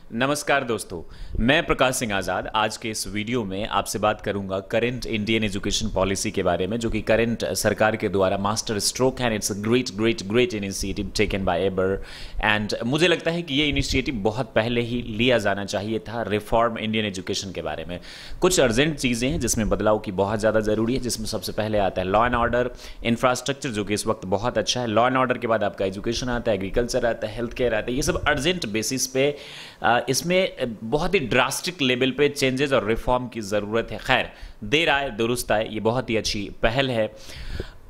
नमस्कार दोस्तों, मैं प्रकाश सिंह आज़ाद आज के इस वीडियो में आपसे बात करूंगा करंट इंडियन एजुकेशन पॉलिसी के बारे में, जो कि करंट सरकार के द्वारा मास्टर स्ट्रोक है। It's a great great great initiative taken by एबर एंड मुझे लगता है कि ये इनिशिएटिव बहुत पहले ही लिया जाना चाहिए था। रिफॉर्म इंडियन एजुकेशन के बारे में कुछ अर्जेंट चीज़ें हैं जिसमें बदलाव की बहुत ज़्यादा ज़रूरी है, जिसमें सबसे पहले आता है लॉ एंड ऑर्डर, इंफ्रास्ट्रक्चर जो कि इस वक्त बहुत अच्छा है। लॉ एंड ऑर्डर के बाद आपका एजुकेशन आता है, एग्रीकल्चर आता है, हेल्थ केयर आता है। ये सब अर्जेंट बेसिस पे इसमें बहुत ही ड्रास्टिक लेवल पे चेंजेस और रिफॉर्म की ज़रूरत है। खैर, देर आए दुरुस्त आए, ये बहुत ही अच्छी पहल है।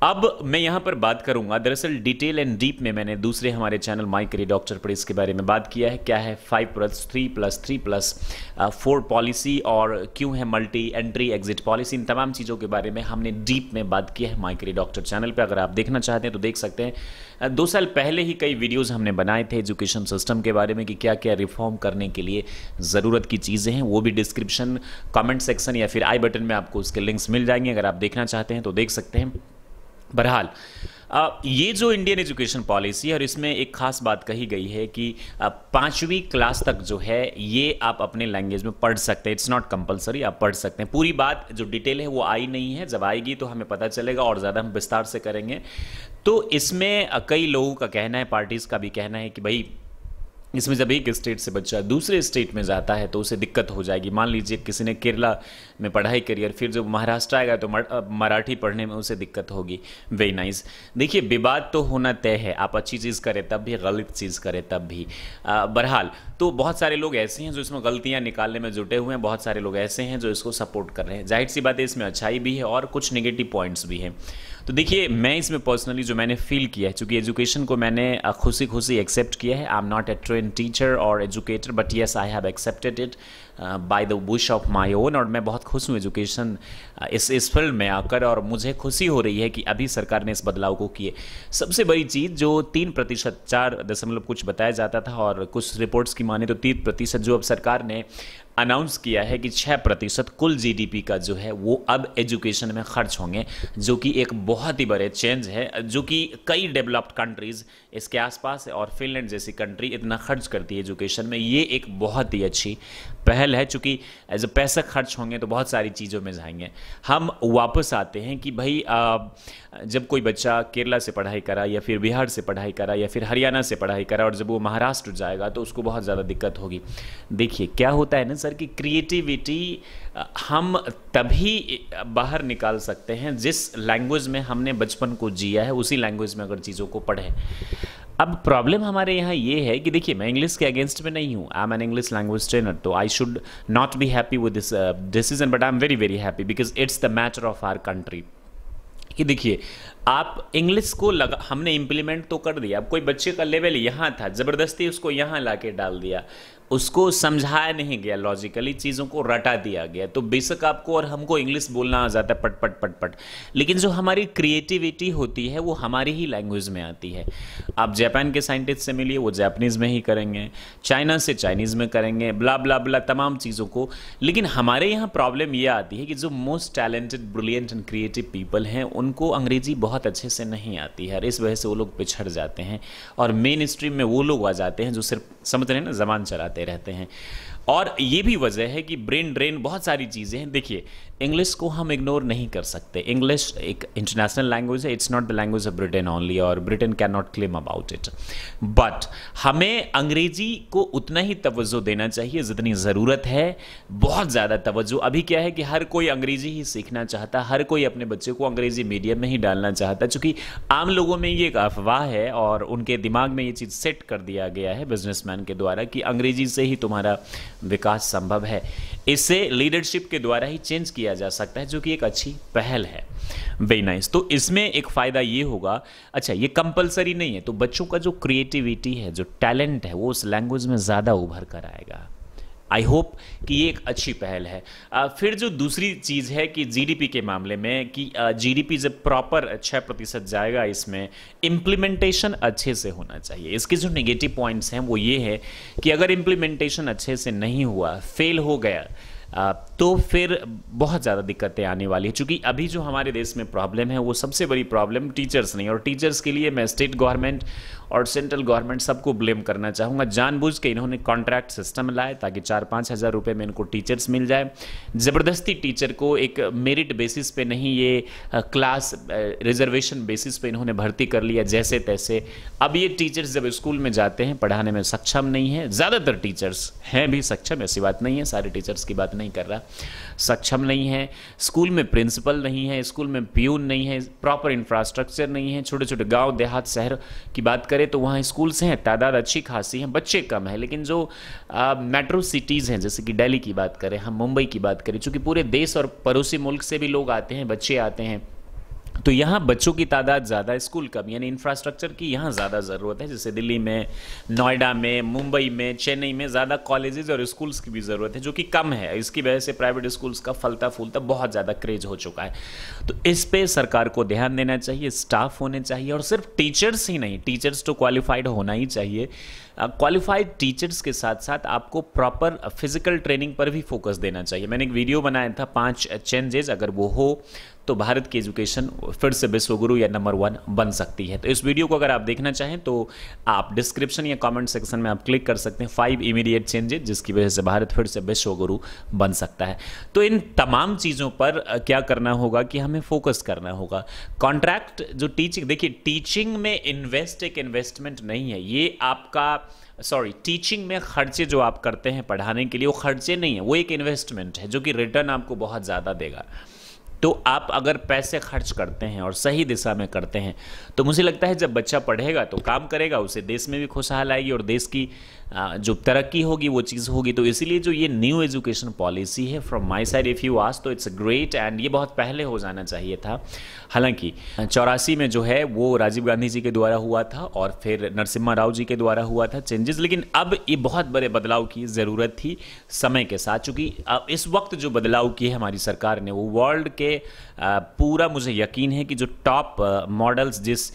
अब मैं यहाँ पर बात करूँगा, दरअसल डिटेल एंड डीप में मैंने दूसरे हमारे चैनल माई करियर डॉक्टर पर इसके बारे में बात किया है। क्या है 5+3+3+4 पॉलिसी और क्यों है मल्टी एंट्री एग्जिट पॉलिसी, इन तमाम चीज़ों के बारे में हमने डीप में बात किया है माई करियर डॉक्टर चैनल पर। अगर आप देखना चाहते हैं तो देख सकते हैं। 2 साल पहले ही कई वीडियोज़ हमने बनाए थे एजुकेशन सिस्टम के बारे में कि क्या क्या रिफॉर्म करने के लिए ज़रूरत की चीज़ें हैं। वो भी डिस्क्रिप्शन, कमेंट सेक्शन या फिर आई बटन में आपको उसके लिंक्स मिल जाएंगे। अगर आप देखना चाहते हैं तो देख सकते हैं। बहरहाल ये जो इंडियन एजुकेशन पॉलिसी है, और इसमें एक खास बात कही गई है कि 5वीं क्लास तक जो है ये आप अपने लैंग्वेज में पढ़ सकते हैं। इट्स नॉट कंपलसरी, आप पढ़ सकते हैं। पूरी बात जो डिटेल है वो आई नहीं है, जब आएगी तो हमें पता चलेगा और ज़्यादा हम विस्तार से करेंगे। तो इसमें कई लोगों का कहना है, पार्टीज़ का भी कहना है कि भाई इसमें जब एक स्टेट से बच्चा दूसरे स्टेट में जाता है तो उसे दिक्कत हो जाएगी। मान लीजिए किसी ने केरला में पढ़ाई करी और फिर जब महाराष्ट्र आएगा तो मराठी पढ़ने में उसे दिक्कत होगी। Very nice. देखिए, विवाद तो होना तय है, आप अच्छी चीज़ करें तब भी, गलत चीज़ करें तब भी। बहरहाल तो बहुत सारे लोग ऐसे हैं जो इसमें गलतियाँ निकालने में जुटे हुए हैं, बहुत सारे लोग ऐसे हैं जो इसको सपोर्ट कर रहे हैं। जाहिर सी बात है, इसमें अच्छाई भी है और कुछ नेगेटिव पॉइंट्स भी हैं। तो देखिए, मैं इसमें पर्सनली जो मैंने फील किया है, चूँकि एजुकेशन को मैंने खुशी खुशी एक्सेप्ट किया है। I am not a train teacher और educator, but yes I have accepted it by the wish of my own. और मैं बहुत खुश हूँ एजुकेशन इस फील्ड में आकर, और मुझे खुशी हो रही है कि अभी सरकार ने इस बदलाव को किए। सबसे बड़ी चीज़ जो 3%, 4 दशमलव कुछ बताया जाता था और कुछ रिपोर्ट्स की माने तो 3% जो अब सरकार ने अनाउंस किया है कि 6% कुल जीडीपी का जो है वो अब एजुकेशन में खर्च होंगे, जो कि एक बहुत ही बड़े चेंज है, जो कि कई डेवलप्ड कंट्रीज़ इसके आसपास है और फिनलैंड जैसी कंट्री इतना खर्च करती है एजुकेशन में। ये एक बहुत ही अच्छी पहल है, चूँकि जब पैसा खर्च होंगे तो बहुत सारी चीज़ों में जाएंगे। हम वापस आते हैं कि भाई जब कोई बच्चा केरला से पढ़ाई करा या फिर बिहार से पढ़ाई करा या फिर हरियाणा से पढ़ाई करा और जब वो महाराष्ट्र जाएगा तो उसको बहुत ज़्यादा दिक्कत होगी। देखिए क्या होता है ना सर, कि क्रिएटिविटी हम तभी बाहर निकाल सकते हैं जिस लैंग्वेज में हमने बचपन को जिया है, उसी लैंग्वेज में अगर चीज़ों को पढ़ें। अब प्रॉब्लम हमारे यहाँ ये है कि देखिए, मैं इंग्लिश के अगेंस्ट में नहीं हूँ, I am an English language trainer, तो I should not be happy with this decision, but I am very very happy because it's the matter of our country. कि देखिए, आप इंग्लिश को हमने इम्प्लीमेंट तो कर दिया। अब कोई बच्चे का लेवल यहाँ था, ज़बरदस्ती उसको यहाँ ला के डाल दिया, उसको समझाया नहीं गया, लॉजिकली चीज़ों को रटा दिया गया। तो बेशक आपको और हमको इंग्लिश बोलना आ जाता है पट पट पट पट, लेकिन जो हमारी क्रिएटिविटी होती है वो हमारी ही लैंग्वेज में आती है। आप जापान के साइंटिस्ट से मिलिए, वो जापानीज़ में ही करेंगे, चाइना से चाइनीज़ में करेंगे, ब्ला ब्ला ब्ला तमाम चीज़ों को। लेकिन हमारे यहाँ प्रॉब्लम ये आती है कि जो most talented, brilliant and creative people हैं उनको अंग्रेजी बहुत अच्छे से नहीं आती है, और इस वजह से वो लोग पिछड़ जाते हैं और मेन स्ट्रीम में वो लोग आ जाते हैं जो सिर्फ समझ रहे हैं ना, ज़बान चलाते रहते हैं। और ये भी वजह है कि ब्रेन ड्रेन, बहुत सारी चीज़ें हैं। देखिए, इंग्लिश को हम इग्नोर नहीं कर सकते। इंग्लिश एक इंटरनेशनल लैंग्वेज है, it's not the language of Britain only, और Britain can not claim about it. But हमें अंग्रेजी को उतना ही तवज्जो देना चाहिए जितनी ज़रूरत है, बहुत ज़्यादा तवज्जो। अभी क्या है कि हर कोई अंग्रेजी ही सीखना चाहता, हर कोई अपने बच्चे को अंग्रेजी मीडियम में ही डालना चाहता, चूँकि आम लोगों में ये एक अफवाह है और उनके दिमाग में ये चीज़ सेट कर दिया गया है बिजनेसमैन के द्वारा कि अंग्रेजी से ही तुम्हारा विकास संभव है। इसे लीडरशिप के द्वारा ही चेंज किया जा सकता है, जो कि एक अच्छी पहल है। Very nice. तो इसमें एक फ़ायदा ये होगा, अच्छा ये कंपलसरी नहीं है, तो बच्चों का जो क्रिएटिविटी है, जो टैलेंट है, वो उस लैंग्वेज में ज़्यादा उभर कर आएगा। आई होप कि ये एक अच्छी पहल है। फिर जो दूसरी चीज़ है कि जीडीपी के मामले में, कि जीडीपी जब प्रॉपर 6% जाएगा, इसमें इम्प्लीमेंटेशन अच्छे से होना चाहिए। इसके जो नेगेटिव पॉइंट्स हैं वो ये है कि अगर इम्प्लीमेंटेशन अच्छे से नहीं हुआ, फेल हो गया, तो फिर बहुत ज़्यादा दिक्कतें आने वाली है। चूँकि अभी जो हमारे देश में प्रॉब्लम है वो सबसे बड़ी प्रॉब्लम टीचर्स नहीं, और टीचर्स के लिए मैं स्टेट गवर्नमेंट और सेंट्रल गवर्नमेंट सबको ब्लेम करना चाहूँगा। जानबूझ के इन्होंने कॉन्ट्रैक्ट सिस्टम लाए ताकि 4-5 हज़ार रुपये में इनको टीचर्स मिल जाए। ज़बरदस्ती टीचर को एक मेरिट बेसिस पे नहीं, ये क्लास रिजर्वेशन बेसिस पे इन्होंने भर्ती कर लिया जैसे तैसे। अब ये टीचर्स जब स्कूल में जाते हैं पढ़ाने में सक्षम नहीं है, ज़्यादातर टीचर्स हैं भी सक्षम, ऐसी बात नहीं है, सारे टीचर्स की बात नहीं कर रहा, सक्षम नहीं है। स्कूल में प्रिंसिपल नहीं है, स्कूल में प्यून नहीं है, प्रॉपर इंफ्रास्ट्रक्चर नहीं है। छोटे छोटे गांव देहात शहर की बात करें तो वहाँ स्कूल्स हैं, तादाद अच्छी खासी है, बच्चे कम है। लेकिन जो मेट्रो सिटीज़ हैं, जैसे कि दिल्ली की बात करें, हम मुंबई की बात करें, चूँकि पूरे देश और पड़ोसी मुल्क से भी लोग आते हैं, बच्चे आते हैं, तो यहाँ बच्चों की तादाद ज़्यादा, स्कूल कम, यानी इंफ्रास्ट्रक्चर की यहाँ ज़्यादा ज़रूरत है। जैसे दिल्ली में, नोएडा में, मुंबई में, चेन्नई में ज़्यादा कॉलेजेस और स्कूल्स की भी ज़रूरत है, जो कि कम है। इसकी वजह से प्राइवेट स्कूल्स का फलता फूलता बहुत ज़्यादा क्रेज हो चुका है। तो इस पे सरकार को ध्यान देना चाहिए, स्टाफ होने चाहिए, और सिर्फ टीचर्स ही नहीं, टीचर्स तो क्वालिफाइड होना ही चाहिए। क्वालिफाइड टीचर्स के साथ साथ आपको प्रॉपर फिजिकल ट्रेनिंग पर भी फोकस देना चाहिए। मैंने एक वीडियो बनाया था 5 चेंजेस, अगर वो हो तो भारत की एजुकेशन फिर से विश्वगुरु या नंबर 1 बन सकती है। तो इस वीडियो को अगर आप देखना चाहें तो आप डिस्क्रिप्शन या कमेंट सेक्शन में आप क्लिक कर सकते हैं, 5 इमीडिएट चेंजेस जिसकी वजह से भारत फिर से विश्वगुरु बन सकता है। तो इन तमाम चीज़ों पर क्या करना होगा कि हमें फोकस करना होगा। कॉन्ट्रैक्ट जो टीचिंग, देखिए टीचिंग में इन्वेस्ट एक इन्वेस्टमेंट नहीं है, ये आपका टीचिंग में खर्चे जो आप करते हैं पढ़ाने के लिए, वो खर्चे नहीं है, वो एक इन्वेस्टमेंट है जो कि रिटर्न आपको बहुत ज़्यादा देगा। तो आप अगर पैसे खर्च करते हैं और सही दिशा में करते हैं तो मुझे लगता है जब बच्चा पढ़ेगा तो काम करेगा, उसे देश में भी खुशहाल आएगी और देश की जो तरक्की होगी वो चीज़ होगी। तो इसीलिए जो ये न्यू एजुकेशन पॉलिसी है, from my side if you ask, तो इट्स ग्रेट, एंड ये बहुत पहले हो जाना चाहिए था। हालांकि 84 में जो है वो राजीव गांधी जी के द्वारा हुआ था और फिर नरसिम्हा राव जी के द्वारा हुआ था चेंजेस, लेकिन अब ये बहुत बड़े बदलाव की ज़रूरत थी समय के साथ। चूँकि इस वक्त जो बदलाव किए हमारी सरकार ने, वो वर्ल्ड के पूरा मुझे यकीन है कि जो टॉप मॉडल्स जिस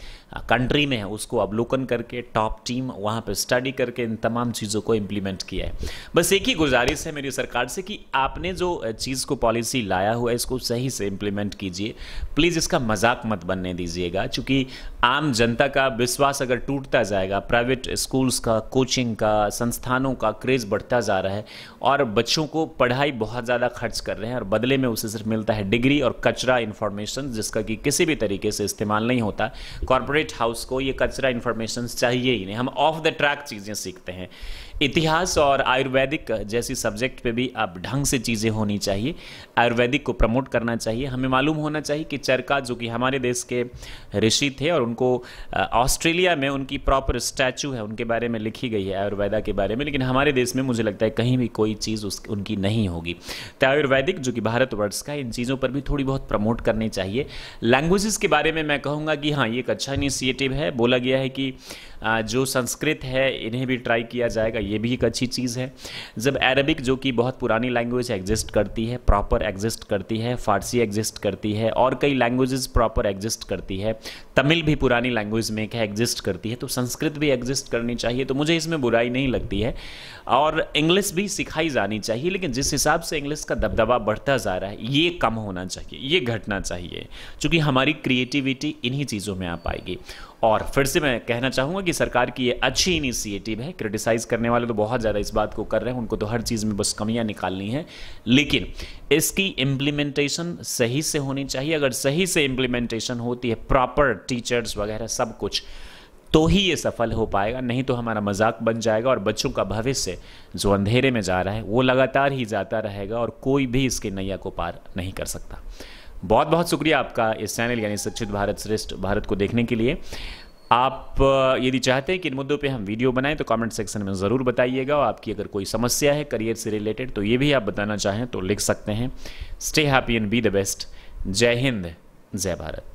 कंट्री में है उसको अवलोकन करके टॉप टीम वहाँ पे स्टडी करके इन तमाम चीज़ों को इम्प्लीमेंट किया है। बस एक ही गुजारिश है मेरी सरकार से कि आपने जो चीज़ को पॉलिसी लाया हुआ है इसको सही से इम्प्लीमेंट कीजिए, प्लीज़ इसका मजाक मत बनने दीजिएगा। चूँकि आम जनता का विश्वास अगर टूटता जाएगा, प्राइवेट स्कूल्स का, कोचिंग का, संस्थानों का क्रेज़ बढ़ता जा रहा है और बच्चों को पढ़ाई बहुत ज़्यादा खर्च कर रहे हैं और बदले में उसे सिर्फ मिलता है डिग्री और कचरा इन्फॉर्मेशन जिसका कि किसी भी तरीके से इस्तेमाल नहीं होता। कॉर्पोरेट हाउस को ये कचरा इन्फॉर्मेशन चाहिए ही नहीं, हम ऑफ द ट्रैक चीज़ें सीखते हैं। इतिहास और आयुर्वेदिक जैसी सब्जेक्ट पे भी अब ढंग से चीज़ें होनी चाहिए, आयुर्वेदिक को प्रमोट करना चाहिए। हमें मालूम होना चाहिए कि चरका जो कि हमारे देश के ऋषि थे और उनको ऑस्ट्रेलिया में उनकी प्रॉपर स्टैचू है, उनके बारे में लिखी गई है आयुर्वेदा के बारे में, लेकिन हमारे देश में मुझे लगता है कहीं भी कोई चीज़ उनकी नहीं होगी। तो आयुर्वेदिक जो कि भारतवर्ष का, इन चीज़ों पर भी थोड़ी बहुत प्रमोट करनी चाहिए। लैंग्वेजेस के बारे में मैं कहूँगा कि हाँ, ये एक अच्छा इनिशिएटिव है। बोला गया है कि जो संस्कृत है इन्हें भी ट्राई किया जाएगा, ये भी एक अच्छी चीज़ है। जब अरबिक जो कि बहुत पुरानी लैंग्वेज एग्जिस्ट करती है, प्रॉपर एग्जिस्ट करती है, फारसी एग्जिस्ट करती है और कई लैंग्वेजेस प्रॉपर एग्जिस्ट करती है, तमिल भी पुरानी लैंग्वेज में एक है एग्जिस्ट करती है, तो संस्कृत भी एग्जिस्ट करनी चाहिए। तो मुझे इसमें बुराई नहीं लगती है और इंग्लिश भी सिखाई जानी चाहिए, लेकिन जिस हिसाब से इंग्लिश का दबदबा बढ़ता जा रहा है ये कम होना चाहिए, ये घटना चाहिए, क्योंकि हमारी क्रिएटिविटी इन्हीं चीज़ों में आ पाएगी। और फिर से मैं कहना चाहूँगा कि सरकार की ये अच्छी इनिशिएटिव है। क्रिटिसाइज़ करने वाले तो बहुत ज़्यादा इस बात को कर रहे हैं, उनको तो हर चीज़ में बस कमियां निकालनी है, लेकिन इसकी इम्प्लीमेंटेशन सही से होनी चाहिए। अगर सही से इम्प्लीमेंटेशन होती है, प्रॉपर टीचर्स वगैरह सब कुछ, तो ही ये सफल हो पाएगा, नहीं तो हमारा मजाक बन जाएगा और बच्चों का भविष्य जो अंधेरे में जा रहा है वो लगातार ही जाता रहेगा और कोई भी इसके नैया को पार नहीं कर सकता। बहुत बहुत शुक्रिया आपका इस चैनल यानी शिक्षित भारत श्रेष्ठ भारत को देखने के लिए। आप यदि चाहते हैं कि इन मुद्दों पे हम वीडियो बनाएं तो कमेंट सेक्शन में ज़रूर बताइएगा। और आपकी अगर कोई समस्या है करियर से रिलेटेड तो ये भी आप बताना चाहें तो लिख सकते हैं। Stay happy and be the best. जय हिंद, जय भारत।